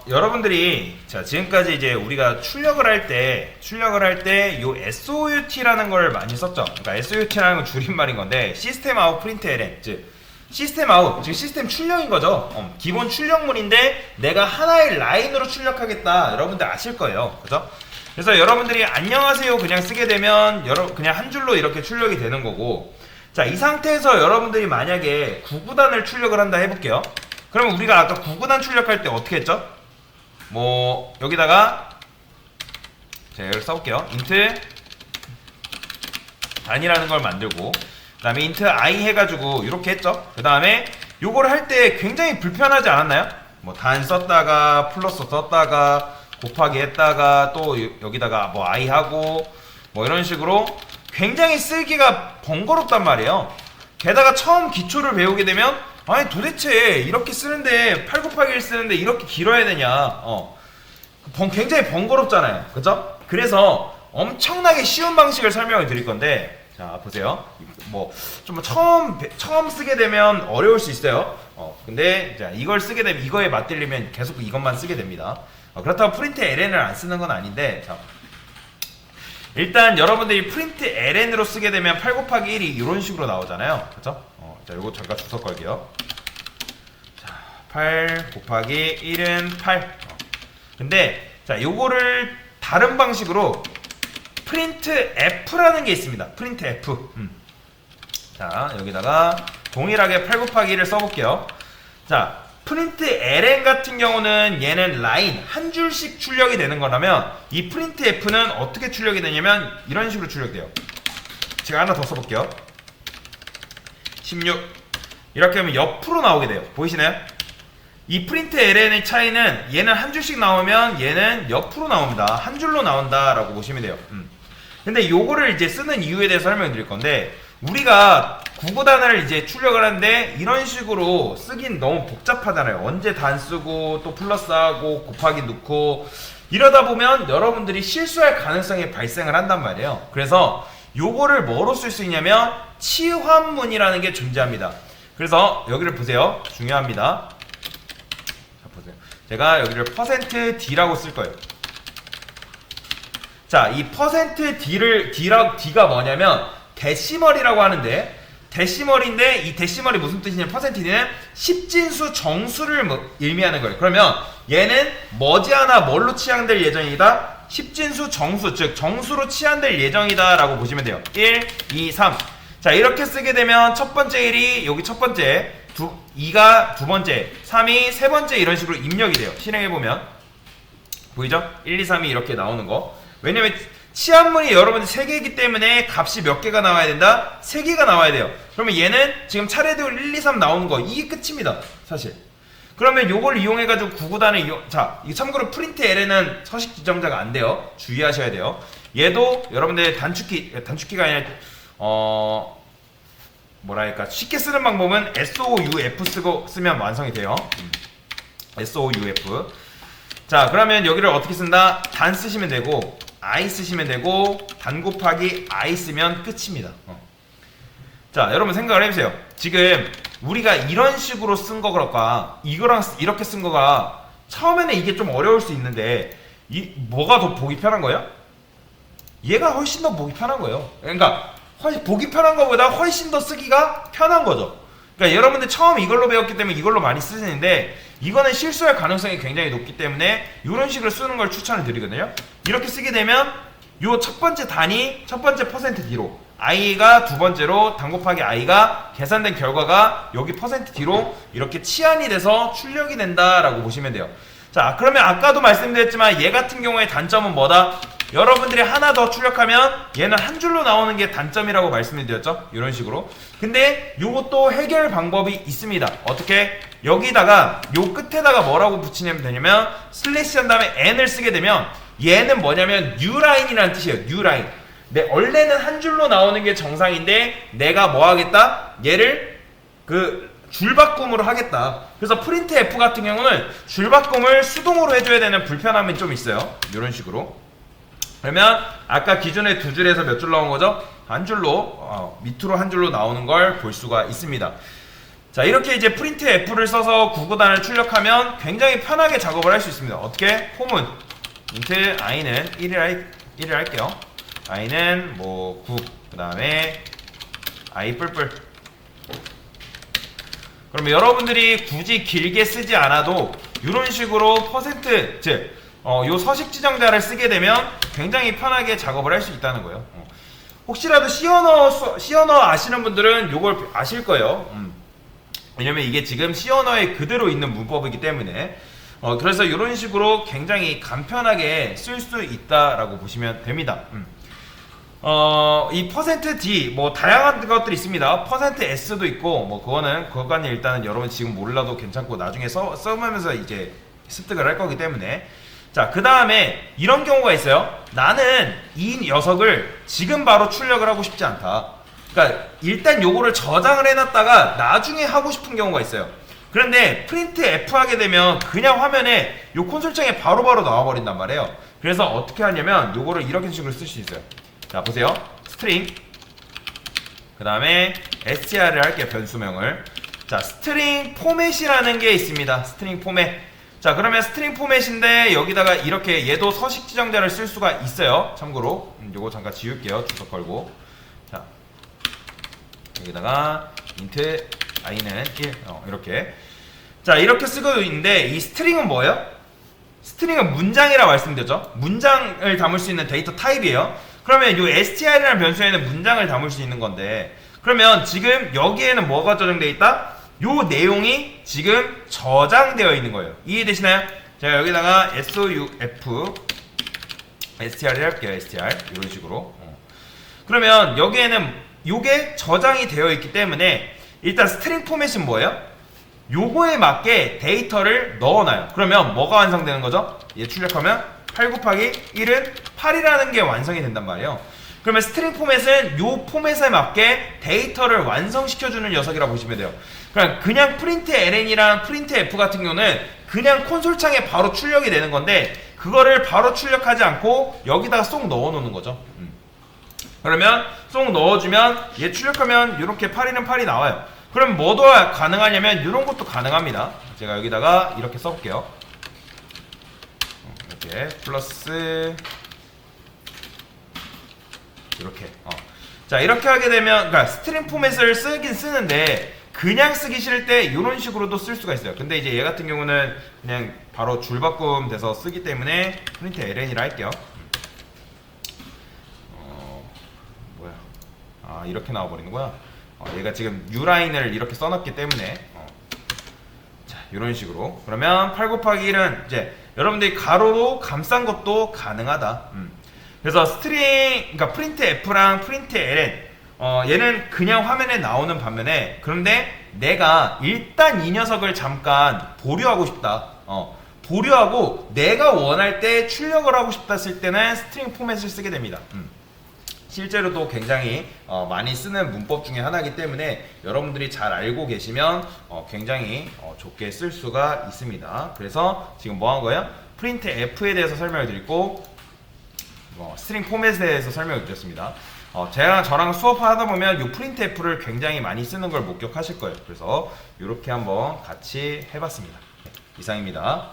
여러분들이 자 지금까지 이제 우리가 출력을 할 때 요 SOUT라는 걸 많이 썼죠. 그러니까 SOUT라는 건 줄임말인 건데 시스템 아웃 프린트 ln 즉 시스템 아웃 즉 시스템 출력인 거죠. 기본 출력물인데 내가 하나의 라인으로 출력하겠다. 여러분들 아실 거예요. 그죠? 그래서 여러분들이 안녕하세요 그냥 쓰게 되면 그냥 한 줄로 이렇게 출력이 되는 거고, 자 이 상태에서 여러분들이 만약에 구구단을 출력을 한다 해볼게요. 그러면 우리가 아까 구구단 출력할 때 어떻게 했죠? 뭐 여기다가 제가 여기 써볼게요. int 단이라는 걸 만들고 그 다음에 int i 해가지고 이렇게 했죠. 그 다음에 요거를 할 때 굉장히 불편하지 않았나요? 뭐 단 썼다가 플러스 썼다가 곱하기 했다가 또 여기다가 뭐 i 하고 뭐 이런 식으로 굉장히 쓰기가 번거롭단 말이에요. 게다가 처음 기초를 배우게 되면 아니 도대체 이렇게 쓰는데 8 곱하기 1 쓰는데 이렇게 길어야 되냐, 굉장히 번거롭잖아요. 그죠? 그래서 엄청나게 쉬운 방식을 설명을 드릴 건데, 자 보세요. 뭐 좀 처음 쓰게 되면 어려울 수 있어요. 근데 자 이걸 쓰게 되면 이거에 맞들리면 계속 이것만 쓰게 됩니다. 그렇다고 프린트 ln을 안 쓰는 건 아닌데, 자 일단 여러분들이 프린트 ln으로 쓰게 되면 8 곱하기 1이 이런 식으로 나오잖아요. 그죠? 자 요거 잠깐 주석 걸게요. 자 8 곱하기 1은 8. 근데 자 요거를 다른 방식으로 프린트 f라는 게 있습니다. 프린트 f. 자 여기다가 동일하게 8 곱하기 1을 써볼게요. 자 프린트 ln 같은 경우는 얘는 라인 한 줄씩 출력이 되는 거라면 이 프린트 f는 어떻게 출력이 되냐면 이런 식으로 출력돼요. 제가 하나 더 써볼게요. 16 이렇게 하면 옆으로 나오게 돼요. 보이시나요? 이 프린트 ln의 차이는 얘는 한 줄씩 나오면 얘는 옆으로 나옵니다. 한 줄로 나온다 라고 보시면 돼요. 근데 요거를 이제 쓰는 이유에 대해서 설명드릴 건데, 우리가 구구단을 이제 출력을 하는데 이런 식으로 쓰긴 너무 복잡하잖아요. 언제 단 쓰고 또 플러스하고 곱하기 넣고 이러다 보면 여러분들이 실수할 가능성이 발생을 한단 말이에요. 그래서 요거를 뭐로 쓸 수 있냐면 치환문이라는 게 존재합니다. 그래서 여기를 보세요. 중요합니다. 자 보세요. 제가 여기를 %d라고 쓸 거예요. 자, 이 %d가 뭐냐면 데시멀이라고 하는데, 데시멀인데 이 데시멀이 무슨 뜻이냐면 %d는 십진수 정수를 의미하는 거예요. 그러면 얘는 머지않아 뭘로 치환될 예정이다? 십진수 정수, 즉 정수로 치환될 예정이다 라고 보시면 돼요. 1, 2, 3. 자 이렇게 쓰게 되면 첫 번째 1이 여기 첫 번째, 2가 두 번째, 3이 세 번째 이런 식으로 입력이 돼요. 실행해보면 보이죠? 1, 2, 3이 이렇게 나오는 거. 왜냐면 치환문이 여러분들 3개이기 때문에 값이 몇 개가 나와야 된다? 3개가 나와야 돼요. 그러면 얘는 지금 차례대로 1, 2, 3 나오는 거 이게 끝입니다. 사실. 그러면 요걸 이용해가지고 구구단을 자, 이 참고로 프린트 ln은 서식 지정자가 안 돼요. 주의하셔야 돼요. 얘도 여러분들 단축키가 아니라 뭐랄까 쉽게 쓰는 방법은 SOUF 쓰면 완성이 돼요. SOUF. 자 그러면 여기를 어떻게 쓴다? 단 쓰시면 되고 i 쓰시면 되고 단 곱하기 i 쓰면 끝입니다. 자 여러분 생각을 해보세요. 지금 우리가 이런 식으로 쓴 거가 이거랑 이렇게 쓴 거가 처음에는 이게 좀 어려울 수 있는데 뭐가 더 보기 편한 거예요? 얘가 훨씬 더 보기 편한 거예요. 그러니까 훨씬 보기 편한 거보다 훨씬 더 쓰기가 편한 거죠. 그러니까 여러분들 처음 이걸로 배웠기 때문에 이걸로 많이 쓰시는데 이거는 실수할 가능성이 굉장히 높기 때문에 이런 식으로 쓰는 걸 추천을 드리거든요. 이렇게 쓰게 되면 요 첫 번째 단위 첫 번째 %d로 i가 두 번째로 단 곱하기 i가 계산된 결과가 여기 %d로 이렇게 치환이 돼서 출력이 된다라고 보시면 돼요. 자 그러면 아까도 말씀드렸지만 얘 같은 경우에 단점은 뭐다? 여러분들이 하나 더 출력하면 얘는 한 줄로 나오는 게 단점이라고 말씀을 드렸죠. 이런 식으로. 근데 요것도 해결 방법이 있습니다. 어떻게? 여기다가 요 끝에다가 뭐라고 붙이면 되냐면 슬래시 한 다음에 n을 쓰게 되면 얘는 뭐냐면 newline이라는 뜻이에요. newline. 원래는 한 줄로 나오는 게 정상인데 내가 뭐 하겠다? 얘를 줄바꿈으로 하겠다. 그래서 프린트 F 같은 경우는 줄바꿈을 수동으로 해줘야 되는 불편함이 좀 있어요. 이런 식으로. 그러면 아까 기존에 두 줄에서 몇 줄 나온 거죠? 한 줄로 밑으로 한 줄로 나오는 걸 볼 수가 있습니다. 자, 이렇게 이제 프린트 F를 써서 구구단을 출력하면 굉장히 편하게 작업을 할 수 있습니다. 어떻게? 홈은 인트 i는 1을 할게요. i는 뭐 9, 그 다음에 i 뿔뿔. 그러면 여러분들이 굳이 길게 쓰지 않아도 이런 식으로 퍼센트, 즉 요 서식 지정자를 쓰게 되면 굉장히 편하게 작업을 할 수 있다는 거예요. 혹시라도 C언어 아시는 분들은 요걸 아실 거예요. 왜냐면 이게 지금 C언어에 그대로 있는 문법이기 때문에 그래서 이런 식으로 굉장히 간편하게 쓸 수 있다라고 보시면 됩니다. 이 %d 뭐 다양한 것들이 있습니다. %s도 있고 뭐 그거는 일단은 여러분 지금 몰라도 괜찮고 나중에 써보면서 이제 습득을 할 거기 때문에. 자, 그 다음에 이런 경우가 있어요. 나는 이 녀석을 지금 바로 출력을 하고 싶지 않다. 그러니까 일단 요거를 저장을 해놨다가 나중에 하고 싶은 경우가 있어요. 그런데 프린트 F 하게 되면 그냥 화면에 요 콘솔창에 바로바로 나와버린단 말이에요. 그래서 어떻게 하냐면 요거를 이렇게 식으로 쓸 수 있어요. 자, 보세요. 스트링, 그 다음에 str을 할게요. 변수명을. 자, 스트링 포맷이라는 게 있습니다. 스트링 포맷. 자, 그러면 스트링 포맷인데 여기다가 이렇게 얘도 서식 지정자를 쓸 수가 있어요. 참고로 요거 잠깐 지울게요. 주석 걸고. 자, 여기다가 int i는 1 이렇게. 자, 이렇게 쓰고 있는데 이 스트링은 뭐예요? 스트링은 문장이라 말씀드렸죠. 문장을 담을 수 있는 데이터 타입이에요. 그러면 이 str이라는 변수에는 문장을 담을 수 있는 건데, 그러면 지금 여기에는 뭐가 저장되어 있다? 요 내용이 지금 저장되어 있는 거예요. 이해되시나요? 제가 여기다가 souf str을 할게요. str 이런 식으로. 그러면 여기에는 요게 저장이 되어 있기 때문에 일단 스트링 포맷은 뭐예요? 요거에 맞게 데이터를 넣어놔요. 그러면 뭐가 완성되는 거죠? 얘 출력하면 8 곱하기 1은 8이라는 게 완성이 된단 말이에요. 그러면 스트링 포맷은 요 포맷에 맞게 데이터를 완성시켜주는 녀석이라고 보시면 돼요. 그냥 프린트 ln이랑 프린트 f 같은 경우는 그냥 콘솔창에 바로 출력이 되는 건데, 그거를 바로 출력하지 않고 여기다가 쏙 넣어놓는 거죠. 그러면 쏙 넣어주면 얘 출력하면 이렇게 8이는 8이 나와요. 그럼 뭐도 가능하냐면 이런 것도 가능합니다. 제가 여기다가 이렇게 써볼게요. 이렇게 플러스 이렇게. 자, 이렇게 하게 되면, 그러니까 스트링 포맷을 쓰긴 쓰는데 그냥 쓰기 싫을 때 이런 식으로도 쓸 수가 있어요. 근데 이제 얘 같은 경우는 그냥 바로 줄바꿈 돼서 쓰기 때문에 프린트 ln이라 할게요. 뭐야? 아, 이렇게 나와버리는 거야. 얘가 지금 u라인을 이렇게 써놨기 때문에 자, 이런 식으로. 그러면 8 곱하기 1은 이제 여러분들이 가로로 감싼 것도 가능하다. 그래서 스트링, 그러니까 프린트 f랑 프린트 ln, 얘는 그냥 화면에 나오는 반면에, 그런데 내가 일단 이 녀석을 잠깐 보류하고 싶다. 보류하고 내가 원할 때 출력을 하고 싶다 했을 때는 스트링 포맷을 쓰게 됩니다. 실제로도 굉장히 많이 쓰는 문법 중에 하나이기 때문에 여러분들이 잘 알고 계시면 굉장히 좋게 쓸 수가 있습니다. 그래서 지금 뭐 한 거예요? 프린트 F에 대해서 설명을 드리고 스트링 포맷에 대해서 설명을 드렸습니다. 저랑 수업하다 보면 이 프린트 F를 굉장히 많이 쓰는 걸 목격하실 거예요. 그래서 이렇게 한번 같이 해봤습니다. 이상입니다.